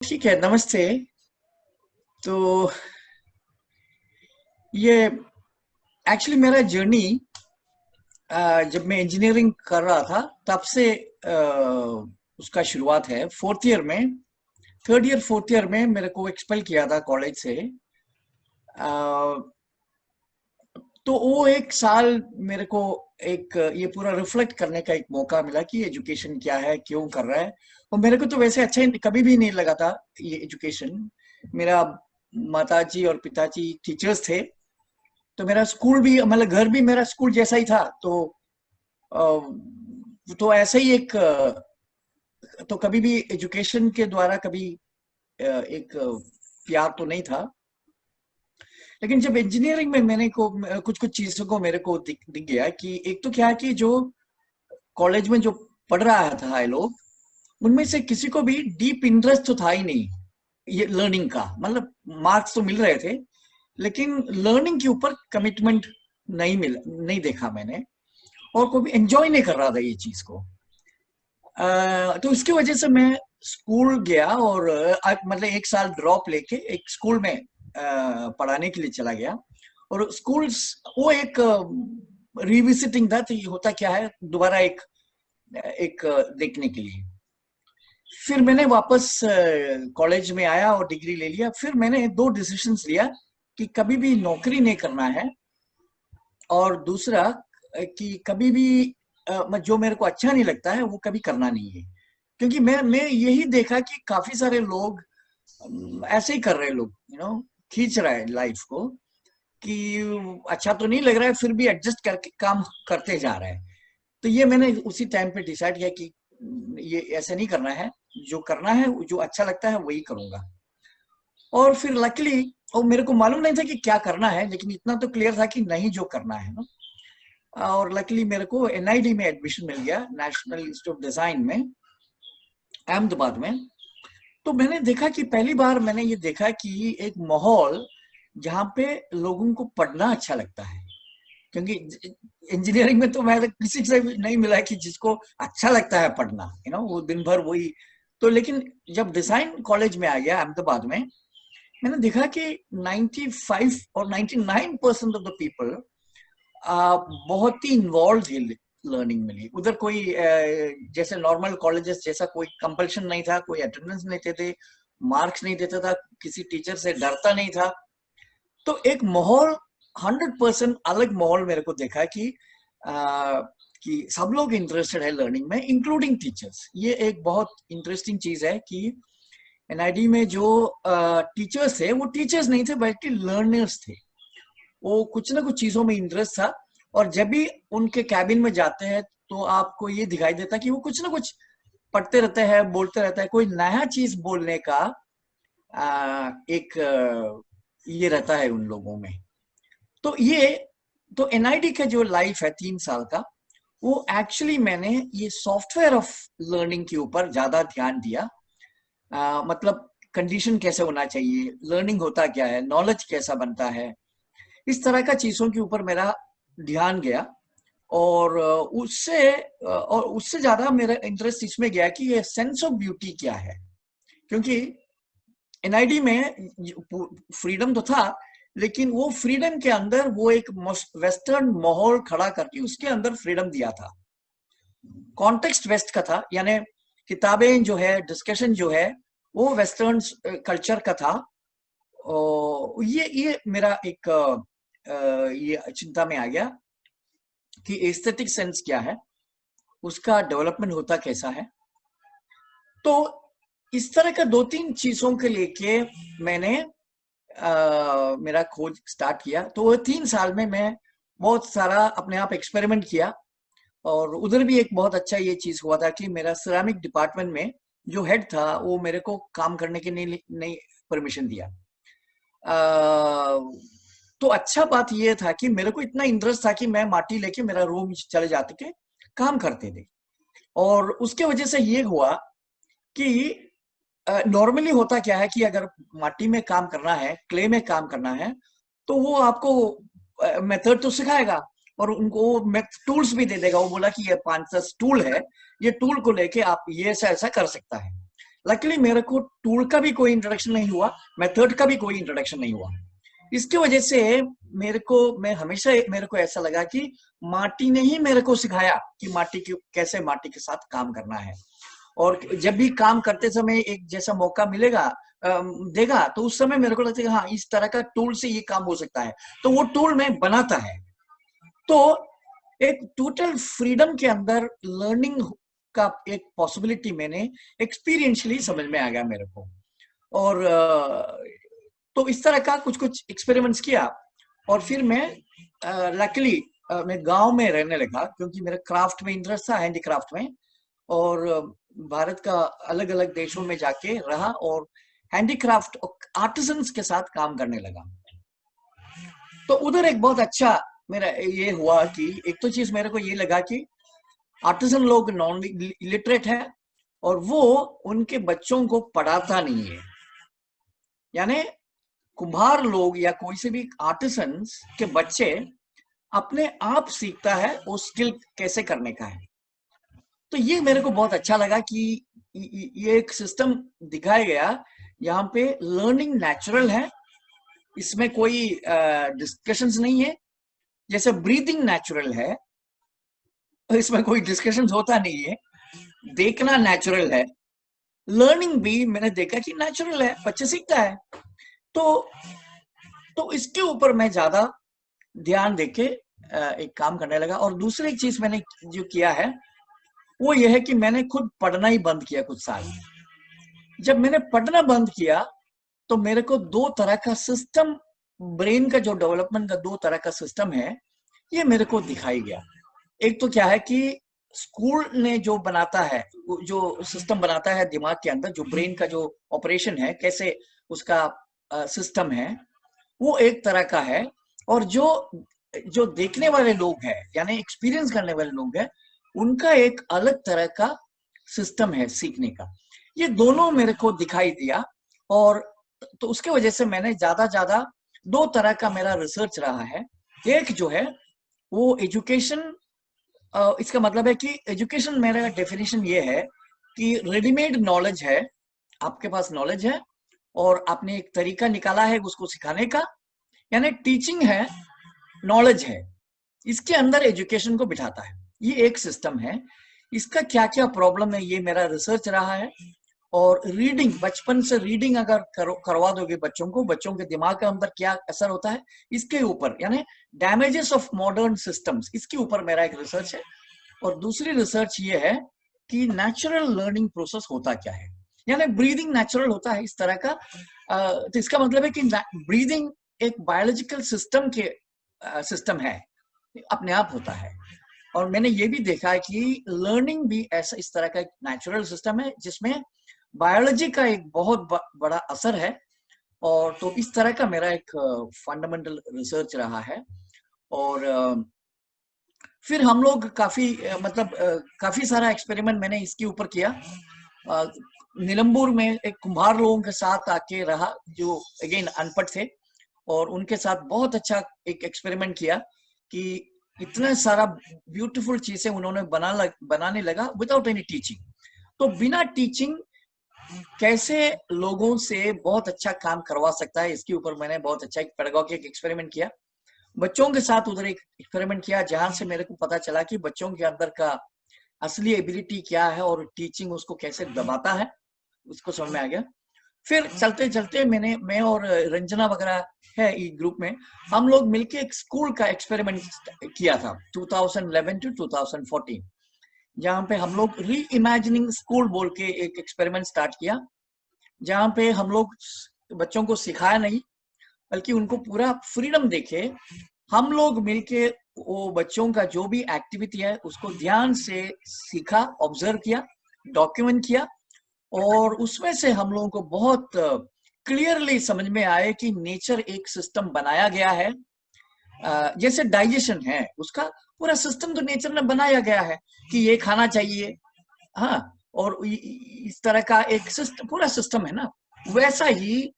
ठीक है, नमस्ते। तो ये एक्चुअली मेरा जर्नी जब मैं इंजीनियरिंग कर रहा था तब से उसका शुरुआत है। फोर्थ ईयर में, थर्ड ईयर फोर्थ ईयर में मेरे को एक्सपेल किया था कॉलेज से। अ, तो वो एक साल मेरे को एक ये पूरा रिफ्लेक्ट करने का एक मौका मिला कि एजुकेशन क्या है, क्यों कर रहा है। और मेरे को तो वैसे अच्छा कभी भी नहीं लगा था ये एजुकेशन। मेरा माताजी और पिताजी टीचर्स थे, तो मेरा स्कूल भी मतलब घर भी मेरा स्कूल जैसा ही था। तो ऐसा ही एक तो कभी भी एजुकेशन के द्वारा कभी एक प्यार तो नहीं था। लेकिन जब इंजीनियरिंग में मैंने को कुछ कुछ चीजों को मेरे को दिख गया कि एक तो क्या है कि जो कॉलेज में जो पढ़ रहा था ये लोग, उनमें से किसी को भी डीप इंटरेस्ट तो था ही नहीं ये लर्निंग का। मतलब मार्क्स तो मिल रहे थे, लेकिन लर्निंग के ऊपर कमिटमेंट नहीं देखा मैंने। और कोई भी एंजॉय नहीं कर रहा था ये चीज को। तो उसकी वजह से मैं स्कूल गया और मतलब एक साल ड्रॉप लेके एक स्कूल में पढ़ाने के लिए चला गया। और स्कूल वो एक रिविजिटिंग था, तो ये होता क्या है दोबारा एक एक देखने के लिए। फिर मैंने वापस कॉलेज में आया और डिग्री ले लिया। फिर मैंने दो डिसीजंस लिया कि कभी भी नौकरी नहीं करना है, और दूसरा कि कभी भी जो मेरे को अच्छा नहीं लगता है वो कभी करना नहीं है। क्योंकि मैं यही देखा कि काफी सारे लोग ऐसे ही कर रहे हैं। लोग खींच रहा है लाइफ को कि अच्छा तो नहीं लग रहा है, फिर भी एडजस्ट करके काम करते जा रहा है। तो ये मैंने उसी टाइम पे डिसाइड किया कि ये ऐसे नहीं करना है। जो करना है, जो अच्छा लगता है वही करूंगा। और फिर लकीली, और मेरे को मालूम नहीं था कि क्या करना है, लेकिन इतना तो क्लियर था कि नहीं जो करना है ना। और लकीली मेरे को एनआईडी में एडमिशन मिल गया, नेशनल इंस्टीट्यूट ऑफ डिजाइन में, अहमदाबाद में। तो मैंने देखा कि पहली बार मैंने ये देखा कि एक माहौल जहाँ पे लोगों को पढ़ना अच्छा लगता है। क्योंकि इंजीनियरिंग में तो मैं किसी से भी नहीं मिला कि जिसको अच्छा लगता है पढ़ना, वो दिन भर वही। तो लेकिन जब डिजाइन कॉलेज में आ गया अहमदाबाद में, मैंने देखा कि 95 और 99% ऑफ द पीपल बहुत ही इन्वॉल्व थे लर्निंग में। उधर कोई जैसे नॉर्मल कॉलेजेस जैसा कोई कंपल्शन नहीं था, कोई अटेंडेंस नहीं देते थे, मार्क्स नहीं देता था, किसी टीचर से डरता नहीं था। तो एक माहौल 100% अलग माहौल मेरे को देखा कि सब लोग इंटरेस्टेड है लर्निंग में, इंक्लूडिंग टीचर्स। ये एक बहुत इंटरेस्टिंग चीज है कि एनआईडी में जो टीचर्स थे वो टीचर्स नहीं थे बल्कि लर्नर्स थे। वो कुछ ना कुछ चीजों में इंटरेस्ट था। और जब भी उनके कैबिन में जाते हैं तो आपको ये दिखाई देता कि वो कुछ ना कुछ पढ़ते रहते हैं, बोलते रहते हैं, कोई नया चीज बोलने का एक ये रहता है उन लोगों में। तो ये तो एनआईडी का जो लाइफ है 3 साल का, वो एक्चुअली मैंने ये सॉफ्टवेयर ऑफ लर्निंग के ऊपर ज्यादा ध्यान दिया। मतलब कंडीशन कैसे होना चाहिए, लर्निंग होता क्या है, नॉलेज कैसा बनता है, इस तरह का चीजों के ऊपर मेरा ध्यान गया। और उससे ज्यादा मेरा इंटरेस्ट इसमें गया कि ये सेंस ऑफ ब्यूटी क्या है। क्योंकि एनआईडी में फ्रीडम तो था, लेकिन वो फ्रीडम के अंदर वो एक वेस्टर्न माहौल खड़ा करके उसके अंदर फ्रीडम दिया था। कॉन्टेक्स्ट वेस्ट का था, यानी किताबें जो है, डिस्कशन जो है, वो वेस्टर्न कल्चर का था। और ये मेरा एक ये चिंता में आ गया कि एस्थेटिक सेंस क्या है, उसका डेवलपमेंट होता कैसा है। तो इस तरह का दो तीन चीजों के लेके मैंने मेरा खोज स्टार्ट किया। तो वो 3 साल में मैं बहुत सारा अपने आप एक्सपेरिमेंट किया। और उधर भी एक बहुत अच्छा ये चीज हुआ था कि मेरा सिरेमिक डिपार्टमेंट में जो हेड था वो मेरे को काम करने के नहीं परमिशन दिया। तो अच्छा बात ये था कि मेरे को इतना इंटरेस्ट था कि मैं माटी लेके मेरा रूम चले जाते के काम करते थे। और उसके वजह से ये हुआ कि नॉर्मली होता क्या है कि अगर माटी में काम करना है, क्ले में काम करना है, तो वो आपको मेथड तो सिखाएगा और उनको टूल्स भी दे देगा। वो बोला कि ये 5-10 टूल है, ये टूल को लेके आप ये ऐसा ऐसा कर सकता है। लकीली मेरे को टूल का भी कोई इंट्रोडक्शन नहीं हुआ, मेथड का भी कोई इंट्रोडक्शन नहीं हुआ। इसके वजह से मैं हमेशा मेरे को ऐसा लगा कि माटी ने ही मेरे को सिखाया कि कैसे माटी के साथ काम करना है। और जब भी काम करते समय एक जैसा मौका मिलेगा देगा, तो उस समय मेरे को लगता है हाँ, इस तरह का टूल से ये काम हो सकता है, तो वो टूल मैं बनाता है। तो एक टोटल फ्रीडम के अंदर लर्निंग का एक पॉसिबिलिटी मैंने एक्सपीरियंशियली समझ में आ गया मेरे को। और तो इस तरह का कुछ कुछ एक्सपेरिमेंट्स किया। और फिर मैं लकीली मैं गांव में रहने लगा, क्योंकि मेरा क्राफ्ट में इंटरेस्ट था, हैंडीक्राफ्ट में। और भारत का अलग अलग देशों में जाके रहा और हैंडीक्राफ्ट आर्टिसंस के साथ काम करने लगा। तो उधर एक बहुत अच्छा मेरा ये हुआ कि एक तो चीज मेरे को ये लगा कि आर्टिसन लोग नॉन इलिटरेट है और वो उनके बच्चों को पढ़ाता नहीं है। यानी कुम्हार लोग या कोई से भी आर्टिसंस के बच्चे अपने आप सीखता है वो स्किल कैसे करने का है। तो ये मेरे को बहुत अच्छा लगा कि ये एक सिस्टम दिखाया गया, यहाँ पे लर्निंग नेचुरल है, इसमें कोई डिस्कशंस नहीं है। जैसे ब्रीदिंग नेचुरल है, इसमें कोई डिस्कशंस होता नहीं है। देखना नेचुरल है, लर्निंग भी मैंने देखा कि नेचुरल है, बच्चे सीखता है। तो इसके ऊपर मैं ज्यादा ध्यान देके एक काम करने लगा। और दूसरी चीज मैंने जो किया है वो ये है कि मैंने खुद पढ़ना ही बंद किया कुछ साल। जब मैंने पढ़ना बंद किया तो मेरे को दो तरह का सिस्टम, ब्रेन का जो डेवलपमेंट का दो तरह का सिस्टम है, ये मेरे को दिखाई गया। एक तो क्या है कि स्कूल ने जो बनाता है, जो सिस्टम बनाता है दिमाग के अंदर, जो ब्रेन का जो ऑपरेशन है, कैसे उसका सिस्टम है, वो एक तरह का है। और जो देखने वाले लोग हैं, यानी एक्सपीरियंस करने वाले लोग हैं, उनका एक अलग तरह का सिस्टम है सीखने का। ये दोनों मेरे को दिखाई दिया। और तो उसके वजह से मैंने ज्यादा दो तरह का मेरा रिसर्च रहा है। एक जो है वो एजुकेशन, इसका मतलब है कि एजुकेशन, मेरा डेफिनेशन ये है कि रेडीमेड नॉलेज है, आपके पास नॉलेज है और आपने एक तरीका निकाला है उसको सिखाने का, यानी टीचिंग है, नॉलेज है, इसके अंदर एजुकेशन को बिठाता है। ये एक सिस्टम है। इसका क्या क्या प्रॉब्लम है, ये मेरा रिसर्च रहा है। और रीडिंग, बचपन से रीडिंग अगर करवा दोगे बच्चों को, बच्चों के दिमाग के अंदर क्या असर होता है इसके ऊपर, यानी डैमेजेस ऑफ मॉडर्न सिस्टम्स, इसके ऊपर मेरा एक रिसर्च है। और दूसरी रिसर्च ये है कि नेचुरल लर्निंग प्रोसेस होता क्या है, यानी ब्रीदिंग नेचुरल होता है इस तरह का। तो इसका मतलब है कि ब्रीदिंग एक बायोलॉजिकल सिस्टम के सिस्टम है, अपने आप होता है। और मैंने ये भी देखा है कि लर्निंग भी ऐसा इस तरह का एक नेचुरल सिस्टम है जिसमें बायोलॉजी का एक बहुत बड़ा असर है। और तो इस तरह का मेरा एक फंडामेंटल रिसर्च रहा है। और फिर हम लोग काफी काफी सारा एक्सपेरिमेंट मैंने इसके ऊपर किया। नीलंबूर में एक कुम्हार लोगों के साथ आके रहा, जो अगेन अनपढ़ थे, और उनके साथ बहुत अच्छा एक एक्सपेरिमेंट किया कि इतना सारा ब्यूटीफुल चीजें उन्होंने बनाने लगा विदाउट एनी टीचिंग। तो बिना टीचिंग कैसे लोगों से बहुत अच्छा काम करवा सकता है, इसके ऊपर मैंने बहुत अच्छा एक पेडागोगिक एक्सपेरिमेंट किया। बच्चों के साथ उधर एक एक्सपेरिमेंट किया, जहां से मेरे को पता चला कि बच्चों के अंदर का असली एबिलिटी क्या है और टीचिंग उसको कैसे दबाता है, उसको समझ में आ गया। फिर चलते चलते मैं और रंजना वगैरह है एक ग्रुप में, हम लोग मिलके एक स्कूल का एक्सपेरिमेंट किया था 2011 टू 2014, जहाँ पे हम लोग री इमेजिनिंग स्कूल बोल के एक एक्सपेरिमेंट स्टार्ट किया, जहाँ पे हम लोग बच्चों को सिखाया नहीं, बल्कि उनको पूरा फ्रीडम देके हम लोग मिलके वो बच्चों का जो भी एक्टिविटी है उसको ध्यान से सीखा, ऑब्जर्व किया, डॉक्यूमेंट किया। और उसमें से हम लोगों को बहुत क्लियरली समझ में आए कि नेचर एक सिस्टम बनाया गया है। जैसे डाइजेशन है, उसका पूरा सिस्टम तो नेचर ने बनाया गया है कि ये खाना चाहिए, हाँ, और इस तरह का एक सिस्टम, पूरा सिस्टम है ना। वैसा ही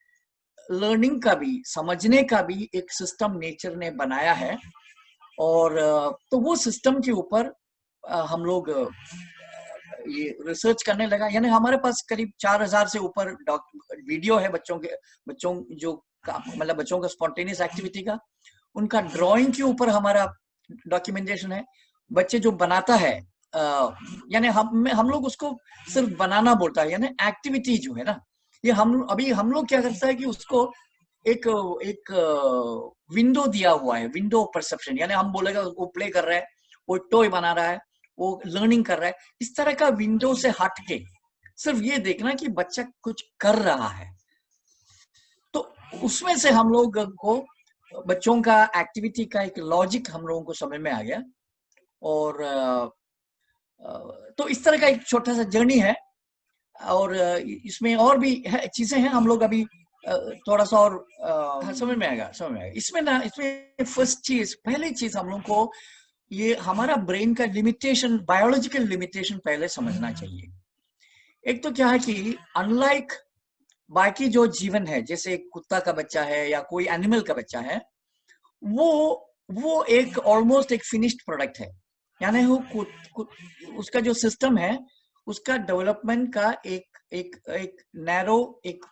लर्निंग का भी, समझने का भी एक सिस्टम नेचर ने बनाया है। और तो वो सिस्टम के ऊपर हम लोग ये रिसर्च करने लगा। यानी हमारे पास करीब 4000 से ऊपर वीडियो है बच्चों जो मतलब बच्चों का स्पॉन्टेनियस एक्टिविटी का, उनका ड्राइंग के ऊपर हमारा डॉक्यूमेंटेशन है। बच्चे जो बनाता है, यानी हम लोग उसको सिर्फ बनाना बोलता है, यानी एक्टिविटी जो है ना, ये हम लोग क्या करता है कि उसको एक एक विंडो दिया हुआ है, विंडो परसेप्शन, यानी हम बोलेगा वो प्ले कर रहा है, वो टॉय बना रहा है, वो लर्निंग कर रहा है। इस तरह का विंडो से हट के सिर्फ ये देखना कि बच्चा कुछ कर रहा है, तो उसमें से हम लोग को बच्चों का एक्टिविटी का एक लॉजिक हम लोगों को समझ में आ गया। और तो इस तरह का एक छोटा सा जर्नी है। और इसमें और भी चीजें हैं, हम लोग अभी थोड़ा सा और समझ में आएगा। इसमें पहली चीज हम लोग को ये हमारा ब्रेन का लिमिटेशन, बायोलॉजिकल लिमिटेशन पहले समझना चाहिए। एक तो क्या है कि अनलाइक बाकी जो जीवन है, जैसे कुत्ता का बच्चा है या कोई एनिमल का बच्चा है, वो एक ऑलमोस्ट एक फिनिश्ड प्रोडक्ट है। यानी वो उसका जो सिस्टम है, उसका डेवलपमेंट का एक नैरो एक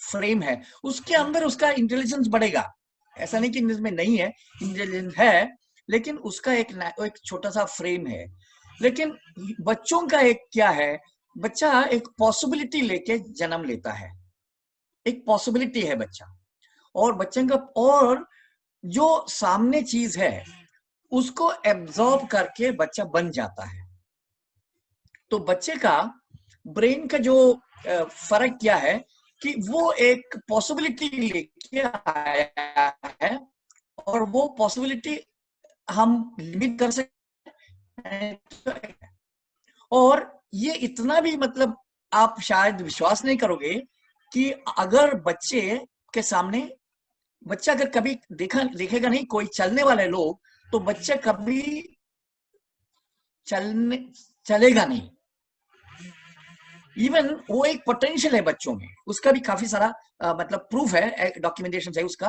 फ्रेम है, उसके अंदर उसका इंटेलिजेंस बढ़ेगा। ऐसा नहीं कि इसमें नहीं है, इंटेलिजेंस है, लेकिन उसका एक छोटा सा फ्रेम है। लेकिन बच्चों का एक क्या है, बच्चा एक पॉसिबिलिटी लेके जन्म लेता है, एक पॉसिबिलिटी है बच्चा, और बच्चे का और जो सामने चीज है उसको एब्जॉर्ब करके बच्चा बन जाता है। तो बच्चे का ब्रेन का जो फर्क क्या है कि वो एक पॉसिबिलिटी लेके आया है, और वो पॉसिबिलिटी हम लिमिट कर सकते हैं। और ये इतना भी, मतलब आप शायद विश्वास नहीं करोगे कि अगर बच्चे के सामने, बच्चा अगर कभी देखेगा नहीं कोई चलने वाले लोग, तो बच्चा कभी चलेगा नहीं। इवन वो एक पोटेंशियल है बच्चों में, उसका भी काफी सारा मतलब प्रूफ है, डॉक्यूमेंटेशन है उसका।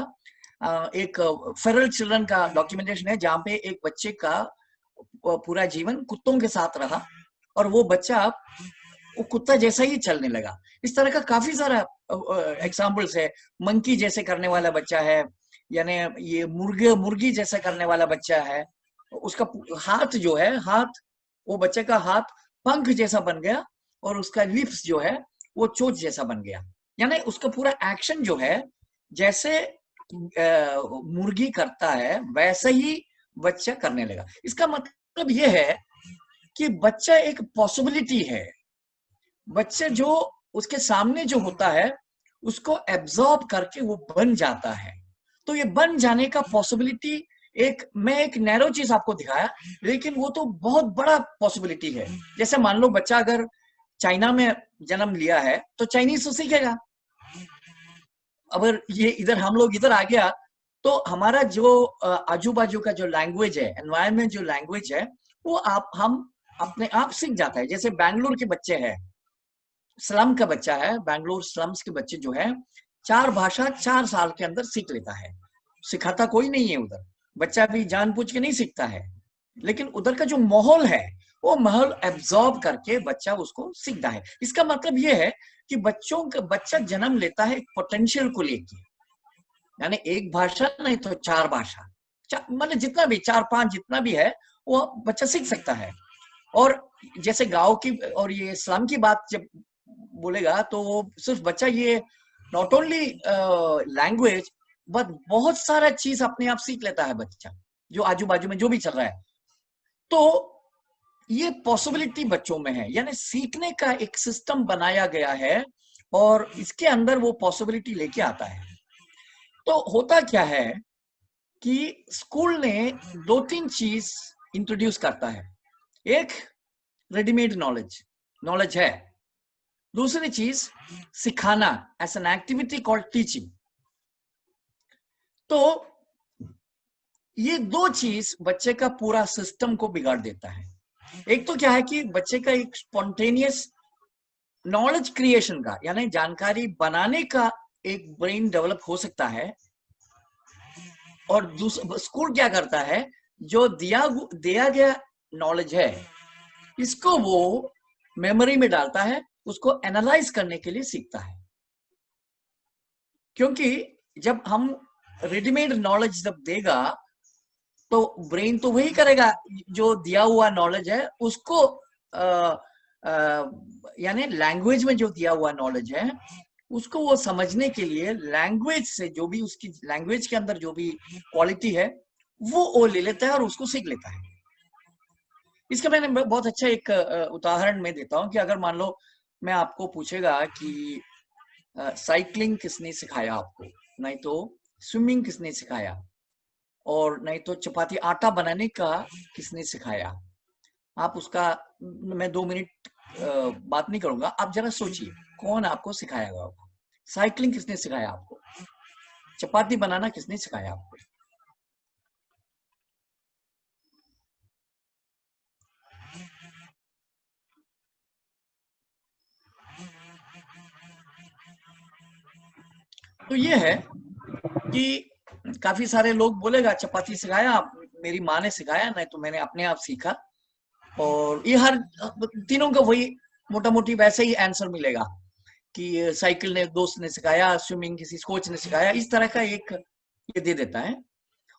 एक फेरल चिल्ड्रन का डॉक्यूमेंटेशन है, जहां पे एक बच्चे का पूरा जीवन कुत्तों के साथ रहा, और वो बच्चा वो कुत्ता जैसा ही चलने लगा। इस तरह का काफी सारा एग्जाम्पल्स है। मंकी जैसे करने वाला बच्चा है, यानी ये मुर्गी जैसा करने वाला बच्चा है। उसका हाथ जो है, वो बच्चे का हाथ पंख जैसा बन गया, और उसका लिप्स जो है वो चोंच जैसा बन गया। यानी उसका पूरा एक्शन जो है, जैसे मुर्गी करता है वैसे ही बच्चा करने लगा। इसका मतलब ये है कि बच्चा एक पॉसिबिलिटी है। बच्चे जो उसके सामने जो होता है उसको एब्जॉर्ब करके वो बन जाता है। तो ये बन जाने का पॉसिबिलिटी, मैं एक नैरो चीज आपको दिखाया, लेकिन वो तो बहुत बड़ा पॉसिबिलिटी है। जैसे मान लो बच्चा अगर चाइना में जन्म लिया है तो चाइनीज तो सीखेगा। अगर ये इधर हम लोग इधर आ गया, तो हमारा जो आजू बाजू का जो लैंग्वेज है, एनवायरमेंट जो लैंग्वेज है, वो हम अपने आप सीख जाता है। जैसे बैंगलोर के बच्चे हैं, स्लम का बच्चा है, बैंगलोर स्लम्स के बच्चे जो है 4 भाषा 4 साल के अंदर सीख लेता है। सिखाता कोई नहीं है उधर, बच्चा भी जानबूझ के नहीं सीखता है, लेकिन उधर का जो माहौल है वो माहौल एब्जॉर्ब करके बच्चा उसको सीखता है। इसका मतलब ये है कि बच्चा जन्म लेता है एक पोटेंशियल को लेके, यानी एक भाषा नहीं तो 4 भाषा, मतलब जितना भी 4-5 जितना भी है वो बच्चा सीख सकता है। और जैसे गांव की और ये स्लम की बात जब बोलेगा, तो वो सिर्फ बच्चा ये नॉट ओनली लैंग्वेज बट बहुत सारा चीज अपने आप सीख लेता है बच्चा, जो आजू बाजू में जो भी चल रहा है। तो ये पॉसिबिलिटी बच्चों में है, यानी सीखने का एक सिस्टम बनाया गया है, और इसके अंदर वो पॉसिबिलिटी लेके आता है। तो होता क्या है कि स्कूल ने 2-3 चीज इंट्रोड्यूस करता है। एक रेडीमेड नॉलेज है, दूसरी चीज सिखाना as an activity called teaching. तो ये 2 चीज बच्चे का पूरा सिस्टम को बिगाड़ देता है। एक तो क्या है कि बच्चे का एक स्पॉन्टेनियस नॉलेज क्रिएशन का, यानी जानकारी बनाने का एक ब्रेन डेवलप हो सकता है, और दूसरा स्कूल क्या करता है, जो दिया गया नॉलेज है इसको वो मेमोरी में डालता है, उसको एनालाइज करने के लिए सीखता है। क्योंकि जब हम रेडीमेड नॉलेज जब देगा तो ब्रेन तो वही करेगा, जो दिया हुआ नॉलेज है उसको यानी लैंग्वेज में जो दिया हुआ नॉलेज है उसको वो समझने के लिए लैंग्वेज से, जो भी उसकी लैंग्वेज के अंदर जो भी क्वालिटी है वो ले लेता है और उसको सीख लेता है। इसका मैंने बहुत अच्छा एक उदाहरण में देता हूँ कि अगर मान लो मैं आपको पूछेगा कि साइकिलिंग किसने सिखाया आपको, नहीं तो स्विमिंग किसने सिखाया, और नहीं तो चपाती आटा बनाने का किसने सिखाया, आप उसका मैं 2 मिनट बात नहीं करूंगा, आप जरा सोचिए कौन आपको सिखाया होगा। साइकिलिंग किसने सिखाया आपको, चपाती बनाना किसने सिखाया आपको। तो ये है कि काफी सारे लोग बोलेगा चपाती सिखाया मेरी माँ ने सिखाया, नहीं तो मैंने अपने आप सीखा। और ये हर तीनों का वही मोटा मोटी वैसे ही आंसर मिलेगा कि साइकिल ने दोस्त ने सिखाया, स्विमिंग किसी कोच ने सिखाया, इस तरह का एक ये दे देता है।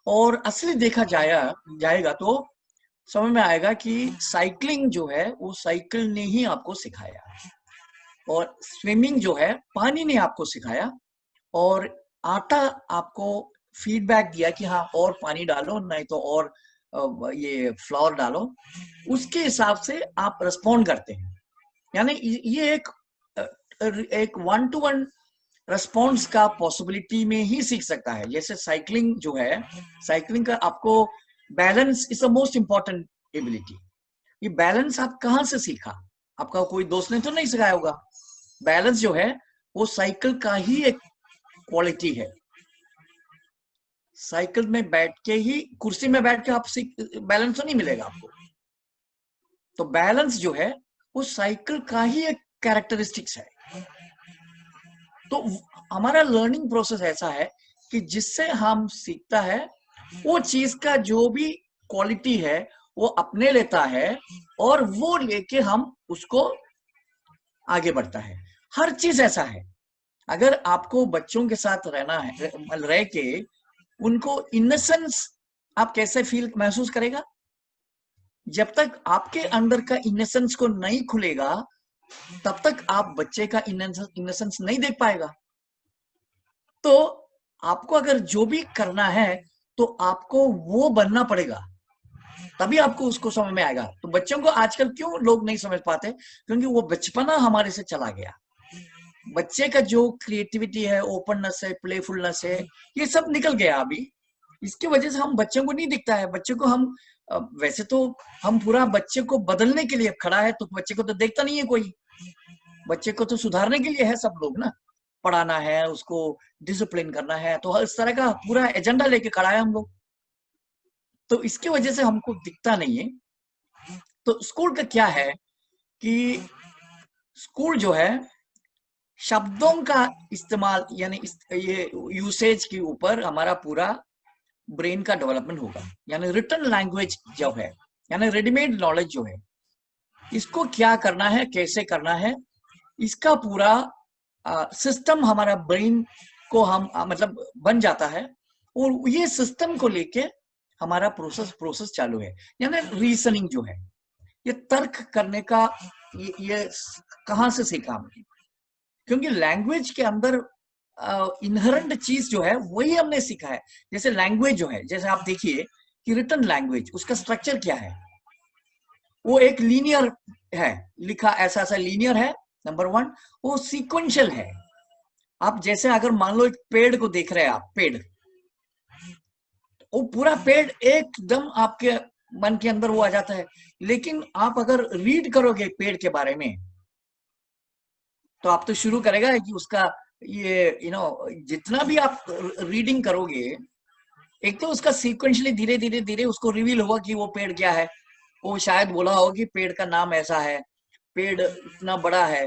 और असली देखा जाएगा तो समझ में आएगा कि साइकिलिंग जो है वो साइकिल ने ही आपको सिखाया, और स्विमिंग जो है पानी ने आपको सिखाया, और आटा आपको फीडबैक दिया कि हाँ और पानी डालो, नहीं तो और ये फ्लोर डालो, उसके हिसाब से आप रिस्पॉन्ड करते हैं। यानी ये एक 1-to-1 रिस्पॉन्स का पॉसिबिलिटी में ही सीख सकता है। जैसे साइकिलिंग जो है, साइकिलिंग का आपको balance is the most important ability. ये बैलेंस आप कहाँ से सीखा, आपका कोई दोस्त ने तो नहीं सिखाया होगा। बैलेंस जो है वो साइकिल का ही एक क्वालिटी है। साइकिल में बैठ के ही, कुर्सी में बैठ के आप बैलेंस तो नहीं मिलेगा आपको। तो बैलेंस जो है वो साइकिल का ही एक कैरेक्टरिस्टिक्स है। तो हमारा लर्निंग प्रोसेस ऐसा है कि जिससे हम सीखता है वो चीज का जो भी क्वालिटी है वो अपने लेता है, और वो लेके हम उसको आगे बढ़ता है। हर चीज ऐसा है। अगर आपको बच्चों के साथ रहना है, रह के उनको इनोसेंस आप कैसे फील महसूस करेगा, जब तक आपके अंदर का इनोसेंस को नहीं खुलेगा तब तक आप बच्चे का इनोसेंस नहीं देख पाएगा। तो आपको अगर जो भी करना है तो आपको वो बनना पड़ेगा, तभी आपको उसको समझ में आएगा। तो बच्चों को आजकल क्यों लोग नहीं समझ पाते, क्योंकि वो बचपना हमारे से चला गया। बच्चे का जो क्रिएटिविटी है, ओपननेस है, प्लेफुलनेस है, ये सब निकल गया अभी। इसकी वजह से हम बच्चों को नहीं दिखता है। बच्चों को हम वैसे तो हम पूरा बच्चे को बदलने के लिए खड़ा है, तो बच्चे को तो देखता नहीं है कोई। बच्चे को तो सुधारने के लिए है सब लोग ना, पढ़ाना है उसको, डिसिप्लिन करना है, तो इस तरह का पूरा एजेंडा लेके खड़ा है हम लोग। तो इसकी वजह से हमको दिखता नहीं है। तो स्कूल का क्या है कि स्कूल जो है शब्दों का इस्तेमाल, यानी ये यूसेज के ऊपर हमारा पूरा ब्रेन का डेवलपमेंट होगा। यानी रिटन लैंग्वेज जो है, यानी रेडीमेड नॉलेज जो है, इसको क्या करना है, कैसे करना है, इसका पूरा सिस्टम हमारा ब्रेन को हम मतलब बन जाता है। और ये सिस्टम को लेके हमारा प्रोसेस चालू है। यानी रीजनिंग जो है, ये तर्क करने का, ये कहाँ से सीखा हमने, क्योंकि लैंग्वेज के अंदर इनहेरेंट चीज जो है वही हमने सीखा है। जैसे लैंग्वेज जो है, जैसे आप देखिए कि रिटन लैंग्वेज, उसका स्ट्रक्चर क्या है, वो एक लीनियर है, लिखा ऐसा ऐसा लीनियर है, नंबर 1। वो सीक्वेंशियल है। आप जैसे अगर मान लो एक पेड़ को देख रहे हैं आप, पेड़, वो पूरा पेड़ एकदम आपके मन के अंदर वो आ जाता है। लेकिन आप अगर रीड करोगे पेड़ के बारे में, तो आप तो शुरू करेगा कि उसका ये जितना भी आप रीडिंग करोगे, एक तो उसका सीक्वेंशली धीरे धीरे धीरे उसको रिवील होगा कि वो पेड़ क्या है। वो शायद बोला होगा कि पेड़ का नाम ऐसा है, पेड़ इतना बड़ा है,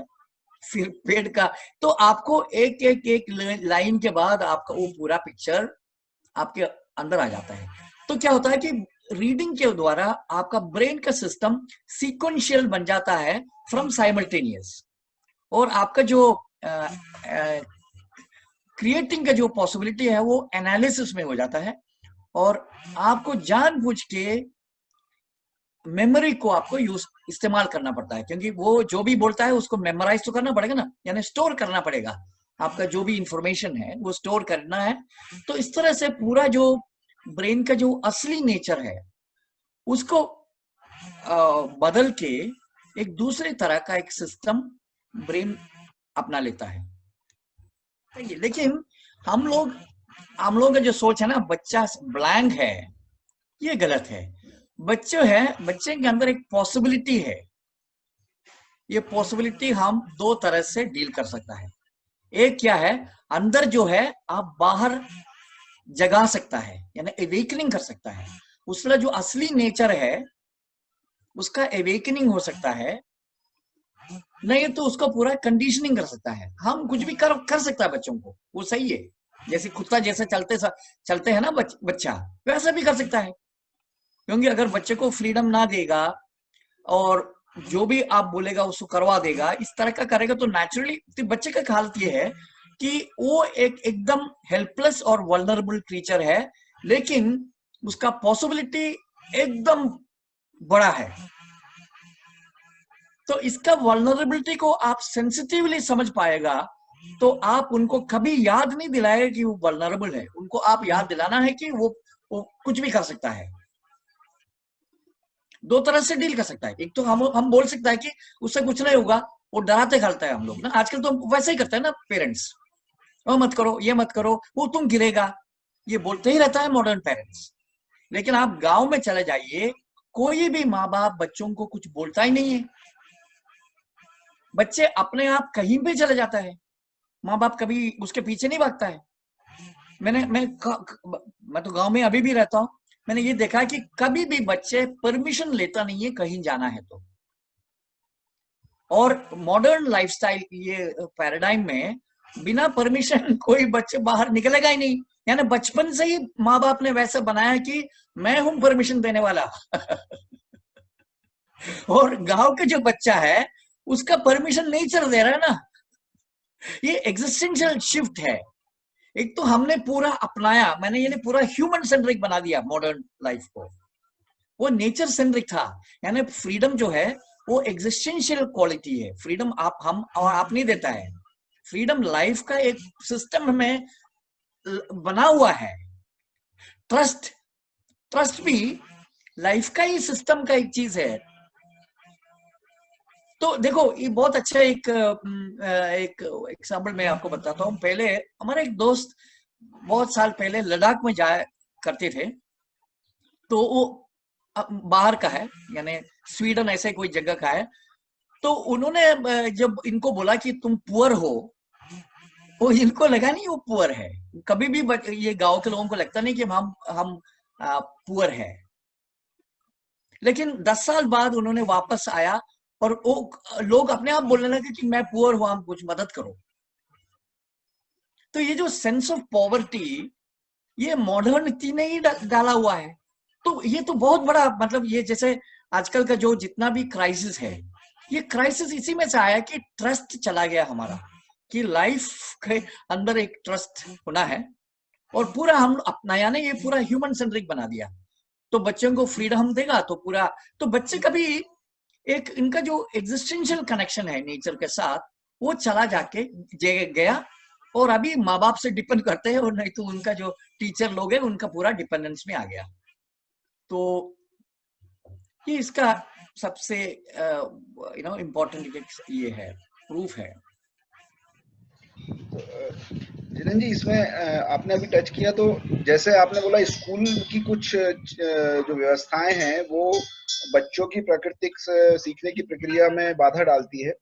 फिर पेड़ का, तो आपको एक एक एक लाइन के बाद आपका वो पूरा पिक्चर आपके अंदर आ जाता है। तो क्या होता है कि रीडिंग के द्वारा आपका ब्रेन का सिस्टम सीक्वेंशियल बन जाता है फ्रॉम साइमल्टेनियस, और आपका जो क्रिएटिंग का जो पॉसिबिलिटी है वो एनालिसिस में हो जाता है, और आपको जानबूझ के मेमोरी को आपको इस्तेमाल करना पड़ता है, क्योंकि वो जो भी बोलता है उसको मेमोराइज तो करना पड़ेगा ना, यानी स्टोर करना पड़ेगा। आपका जो भी इंफॉर्मेशन है वो स्टोर करना है। तो इस तरह से पूरा जो ब्रेन का जो असली नेचर है उसको बदल के एक दूसरे तरह का एक सिस्टम ब्रेन अपना लेता है। लेकिन हम लोग का जो सोच है ना, बच्चा ब्लैंक है, ये गलत है। बच्चे के अंदर एक पॉसिबिलिटी है। ये पॉसिबिलिटी हम दो तरह से डील कर सकता है। एक क्या है, अंदर जो है आप बाहर जगा सकता है, यानी एवेकनिंग कर सकता है। उसका जो असली नेचर है उसका एवेकनिंग हो सकता है, नहीं तो उसको पूरा कंडीशनिंग कर सकता है। हम कुछ भी कर सकता है बच्चों को, वो सही है। जैसे कुत्ता जैसे चलते हैं ना बच्चा, वैसा भी कर सकता है। क्योंकि अगर बच्चे को फ्रीडम ना देगा और जो भी आप बोलेगा उसको करवा देगा, इस तरह का करेगा, तो नेचुरली तो बच्चे का हालत ये है कि वो एकदम हेल्पलेस और वल्नरेबल क्रीचर है, लेकिन उसका पॉसिबिलिटी एकदम बड़ा है। तो इसका वल्नरेबिलिटी को आप सेंसिटिवली समझ पाएगा तो आप उनको कभी याद नहीं दिलाएगा कि वो वल्नरेबल है। उनको आप याद दिलाना है कि वो कुछ भी कर सकता है। दो तरह से डील कर सकता है। एक तो हम बोल सकता है कि उससे कुछ नहीं होगा, वो डराते करता है। हम लोग ना आजकल तो वैसे ही करते हैं ना, पेरेंट्स, वो मत करो, ये मत करो, वो तुम गिरेगा, ये बोलते ही रहता है मॉडर्न पेरेंट्स। लेकिन आप गांव में चले जाइए, कोई भी माँ बाप बच्चों को कुछ बोलता ही नहीं है। बच्चे अपने आप कहीं भी चले जाता है, माँ बाप कभी उसके पीछे नहीं भागता है। मैं तो गांव में अभी भी रहता हूँ, मैंने ये देखा कि कभी भी बच्चे परमिशन लेता नहीं है कहीं जाना है तो। और मॉडर्न लाइफस्टाइल ये पैराडाइम में बिना परमिशन कोई बच्चे बाहर निकलेगा ही नहीं। यानी बचपन से ही माँ बाप ने वैसा बनाया कि मैं हूं परमिशन देने वाला। और गांव के जो बच्चा है उसका परमिशन नेचर दे रहा है ना। ये एग्जिस्टेंशियल शिफ्ट है। एक तो हमने पूरा अपनाया, मैंने ये पूरा ह्यूमन सेंट्रिक बना दिया मॉडर्न लाइफ को। वो नेचर सेंट्रिक था। यानी फ्रीडम जो है वो एग्जिस्टेंशियल क्वालिटी है। फ्रीडम हम और आप नहीं देता है। फ्रीडम लाइफ का एक सिस्टम में बना हुआ है। ट्रस्ट भी लाइफ का ही सिस्टम का एक चीज है। तो देखो, ये बहुत अच्छा एक एग्जाम्पल मैं आपको बताता हूँ। पहले हमारे एक दोस्त बहुत साल पहले लद्दाख में जाया करते थे। तो वो बाहर का है, यानी स्वीडन ऐसे कोई जगह का है। तो उन्होंने जब इनको बोला कि तुम पुअर हो, वो इनको लगा नहीं वो पुअर है। कभी भी ये गांव के लोगों को लगता नहीं कि हम पुअर है। लेकिन 10 साल बाद उन्होंने वापस आया और वो लोग अपने आप बोलने लगे कि मैं पुअर हूं, हम कुछ मदद करो। तो ये जो सेंस ऑफ पॉवर्टी, ये मॉडर्निटी ने ही डाला हुआ है। तो ये तो बहुत बड़ा, मतलब ये जैसे आजकल का जो जितना भी क्राइसिस है, ये क्राइसिस इसी में से आया कि ट्रस्ट चला गया हमारा, कि लाइफ के अंदर एक ट्रस्ट होना है। और पूरा हम अपनाया ने ये पूरा ह्यूमन सेंट्रिक बना दिया। तो बच्चों को फ्रीडम देगा तो पूरा, तो बच्चे कभी एक इनका जो एग्जिस्टेंशियल कनेक्शन है नेचर के साथ, वो चला जाके गया। और अभी माँ बाप से डिपेंड करते हैं, और नहीं तो उनका जो टीचर लोग हैं उनका पूरा डिपेंडेंस में आ गया। तो ये इसका सबसे इम्पोर्टेंट ये है, प्रूफ है। जिनेन जी, इसमें आपने अभी टच किया, तो जैसे आपने बोला स्कूल की कुछ जो व्यवस्थाएं हैं वो बच्चों की प्राकृतिक सीखने की प्रक्रिया में बाधा डालती है।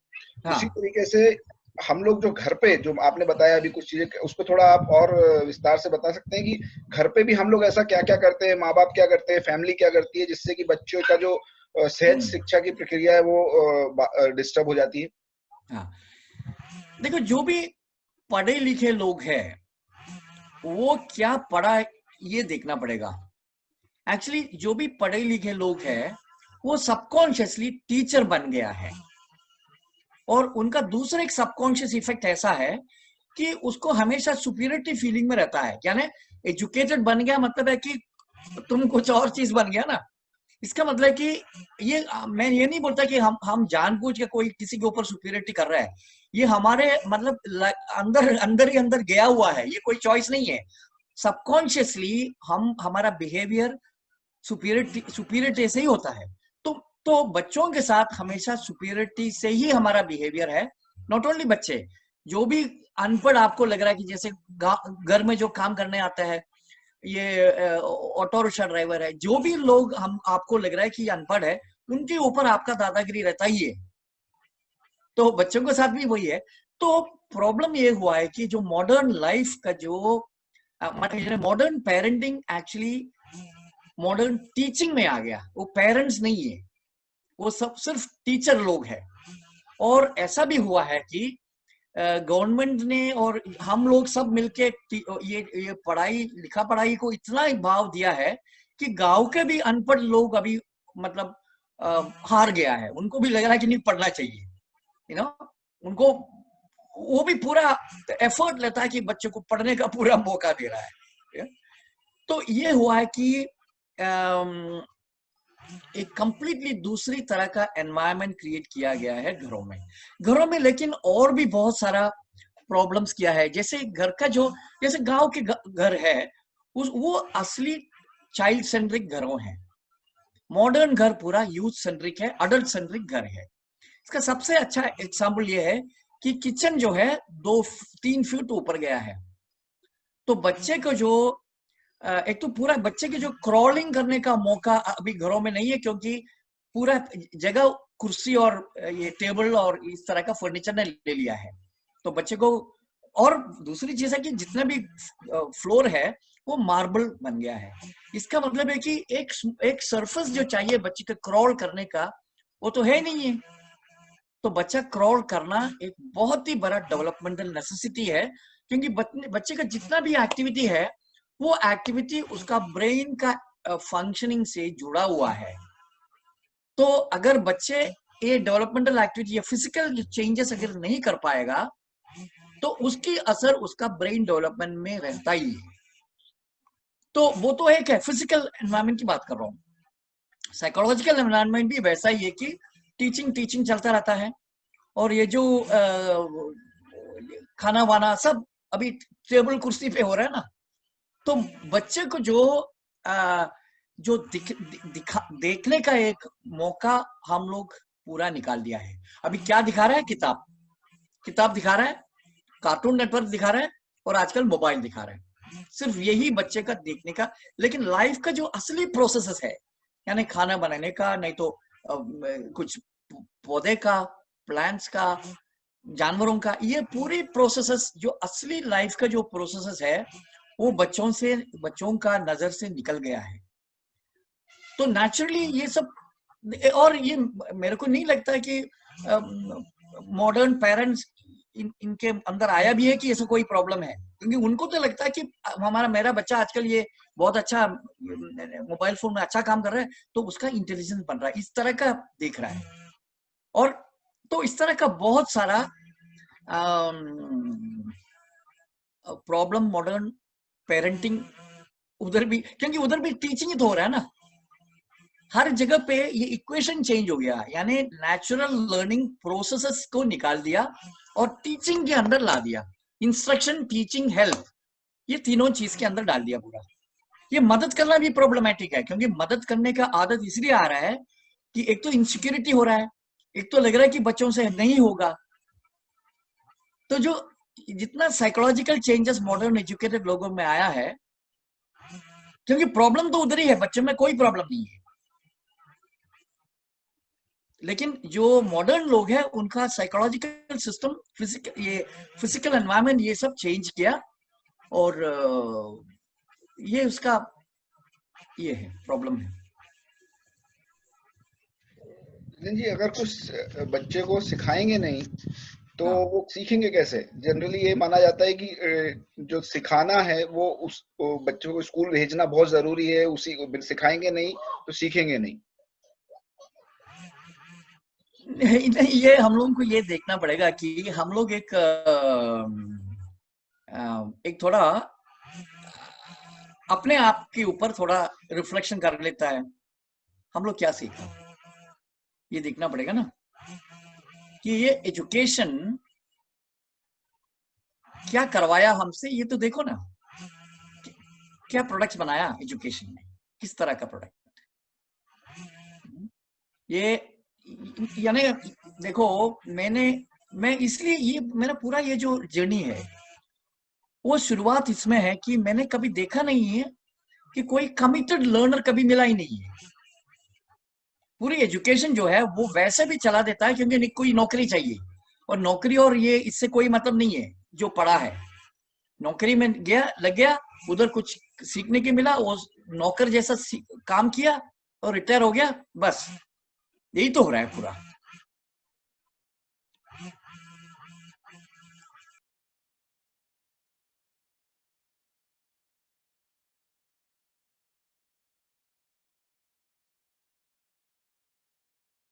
हाँ। उसी तरीके से हम लोग जो घर पे, जो आपने बताया अभी कुछ चीजें, उसको थोड़ा आप और विस्तार से बता सकते हैं कि घर पे भी हम लोग ऐसा क्या क्या करते हैं, माँ बाप क्या करते हैं, फैमिली क्या करती है, जिससे कि बच्चों का जो सहज शिक्षा की प्रक्रिया है वो डिस्टर्ब हो जाती है। हाँ, देखो, जो भी पढ़े लिखे लोग हैं वो क्या पढ़ा ये देखना पड़ेगा। एक्चुअली जो भी पढ़े लिखे लोग हैं वो सबकॉन्शियसली टीचर बन गया है, और उनका दूसरा एक सबकॉन्शियस इफेक्ट ऐसा है कि उसको हमेशा सुपीरियरिटी फीलिंग में रहता है। यानी एजुकेटेड बन गया मतलब है कि तुम कुछ और चीज बन गया ना। इसका मतलब है कि ये मैं ये नहीं बोलता कि हम जानबूझ के कोई किसी के ऊपर सुपीरियरिटी कर रहा है, ये हमारे मतलब अंदर अंदर ही अंदर गया हुआ है, ये कोई चॉइस नहीं है। सबकॉन्शियसली हम हमारा बिहेवियर सुपीरियरिटी से ही होता है। तो बच्चों के साथ हमेशा सुपीरियरिटी से ही हमारा बिहेवियर है। नॉट ओनली बच्चे, जो भी अनपढ़ आपको लग रहा है कि जैसे घर में जो काम करने आता है, ये ऑटो रिक्शा ड्राइवर है, जो भी लोग हम आपको लग रहा है कि अनपढ़ है, उनके ऊपर आपका दादागिरी रहता ही है। तो बच्चों के साथ भी वही है। तो प्रॉब्लम ये हुआ है कि जो मॉडर्न लाइफ का जो modern parenting actually modern teaching में आ गया। वो पेरेंट्स नहीं है, वो सब सिर्फ टीचर लोग हैं। और ऐसा भी हुआ है कि गवर्नमेंट ने और हम लोग सब मिलके ये पढ़ाई लिखा पढ़ाई को इतना भाव दिया है कि गांव के भी अनपढ़ लोग अभी मतलब हार गया है, उनको भी लग रहा है कि नहीं पढ़ना चाहिए, यू नो। उनको वो भी पूरा एफर्ट लेता है कि बच्चे को पढ़ने का पूरा मौका दे रहा है। तो ये हुआ है कि एक कंप्लीटली दूसरी तरह का एनवायरनमेंट क्रिएट किया गया है घरों में। लेकिन और भी बहुत सारा प्रॉब्लम्स किया है। जैसे घर का जो जैसे गांव के घर है वो असली चाइल्ड सेंट्रिक घरों है। मॉडर्न घर पूरा यूथ सेंट्रिक है, अडल्ट सेंट्रिक घर है। इसका सबसे अच्छा एग्जाम्पल ये है कि किचन जो है 2-3 फीट ऊपर गया है। तो बच्चे को जो एक तो पूरा बच्चे की जो क्रॉलिंग करने का मौका अभी घरों में नहीं है, क्योंकि पूरा जगह कुर्सी और ये टेबल और इस तरह का फर्नीचर ने ले लिया है। तो बच्चे को, और दूसरी चीज है कि जितना भी फ्लोर है वो मार्बल बन गया है। इसका मतलब है कि एक सरफेस जो चाहिए बच्चे को क्रॉल करने का, वो तो है नहीं है। तो बच्चा क्रॉल करना एक बहुत ही बड़ा डेवलपमेंटल नेसेसिटी है, क्योंकि बच्चे का जितना भी एक्टिविटी है वो एक्टिविटी उसका ब्रेन का फंक्शनिंग से जुड़ा हुआ है। तो अगर बच्चे ये डेवलपमेंटल एक्टिविटी या फिजिकल चेंजेस अगर नहीं कर पाएगा तो उसकी असर उसका ब्रेन डेवलपमेंट में रहता ही है। तो वो तो एक है फिजिकल एनवायरनमेंट की बात कर रहा हूँ। साइकोलॉजिकल एनवायरनमेंट भी वैसा ही है कि टीचिंग चलता रहता है, और ये जो खाना वाना सब अभी टेबल कुर्सी पे हो रहा है ना। तो बच्चे को जो देखने का एक मौका हम लोग पूरा निकाल दिया है। अभी क्या दिखा रहा है? किताब दिखा रहा है, कार्टून नेटवर्क दिखा रहा है, और आजकल मोबाइल दिखा रहा है। सिर्फ यही बच्चे का देखने का। लेकिन लाइफ का जो असली प्रोसेस है, यानी खाना बनाने का, नहीं तो कुछ पौधे का, प्लांट्स का, जानवरों का, ये पूरी प्रोसेसेस जो असली लाइफ का जो प्रोसेसेस है वो बच्चों का नजर से निकल गया है। तो नेचुरली ये सब, और ये मेरे को नहीं लगता कि मॉडर्न पेरेंट्स इनके अंदर आया भी है कि ऐसा कोई प्रॉब्लम है, क्योंकि उनको तो लगता है कि मेरा बच्चा आजकल ये बहुत अच्छा मोबाइल फोन में अच्छा काम कर रहा है तो उसका इंटेलिजेंस बन रहा है, इस तरह का देख रहा है। और तो इस तरह का बहुत सारा प्रॉब्लम मॉडर्न पेरेंटिंग उधर भी, क्योंकि उधर भी टीचिंग ही तो हो रहा है ना। हर जगह पे ये इक्वेशन चेंज हो गया, यानी नेचुरल लर्निंग प्रोसेसेस को निकाल दिया और टीचिंग के अंदर ला दिया। इंस्ट्रक्शन, टीचिंग, हेल्प, ये तीनों चीज के अंदर डाल दिया पूरा। ये मदद करना भी प्रॉब्लमेटिक है, क्योंकि मदद करने का आदत इसलिए आ रहा है कि एक तो इनसिक्योरिटी हो रहा है, एक तो लग रहा है कि बच्चों से नहीं होगा। तो जो जितना साइकोलॉजिकल चेंजेस मॉडर्न एजुकेटेड लोगों में आया है, क्योंकि प्रॉब्लम तो उधर ही है, बच्चों में कोई प्रॉब्लम नहीं है। लेकिन जो मॉडर्न लोग हैं उनका साइकोलॉजिकल सिस्टम, फिजिकल एनवायरनमेंट, ये सब चेंज किया, और ये उसका ये है प्रॉब्लम है। जी, अगर कुछ बच्चे को सिखाएंगे नहीं तो हाँ वो सीखेंगे कैसे? जनरली ये माना जाता है कि जो सिखाना है वो बच्चों को स्कूल भेजना बहुत ज़रूरी है, उसी को सिखाएँगे नहीं तो सीखेंगे नहीं। नहीं नहीं, ये हम लोगों को ये देखना पड़ेगा कि हम लोग एक थोड़ा अपने आप के ऊपर थोड़ा रिफ्लेक्शन कर लेता है, हम लोग क्या सीखा, ये देखना पड़ेगा ना कि ये एजुकेशन क्या करवाया हमसे, ये तो देखो ना, क्या प्रोडक्ट्स बनाया एजुकेशन में, किस तरह का प्रोडक्ट। ये यानी देखो, मैं इसलिए ये मेरा पूरा ये जो जर्नी है वो शुरुआत इसमें है कि मैंने कभी देखा नहीं है कि कोई कमिटेड लर्नर कभी मिला ही नहीं है। पूरी एजुकेशन जो है वो वैसे भी चला देता है क्योंकि कोई नौकरी चाहिए, और नौकरी और ये इससे कोई मतलब नहीं है। जो पढ़ा है नौकरी में गया, लग गया, उधर कुछ सीखने के मिला, वो नौकर जैसा काम किया और रिटायर हो गया, बस यही तो हो रहा है पूरा।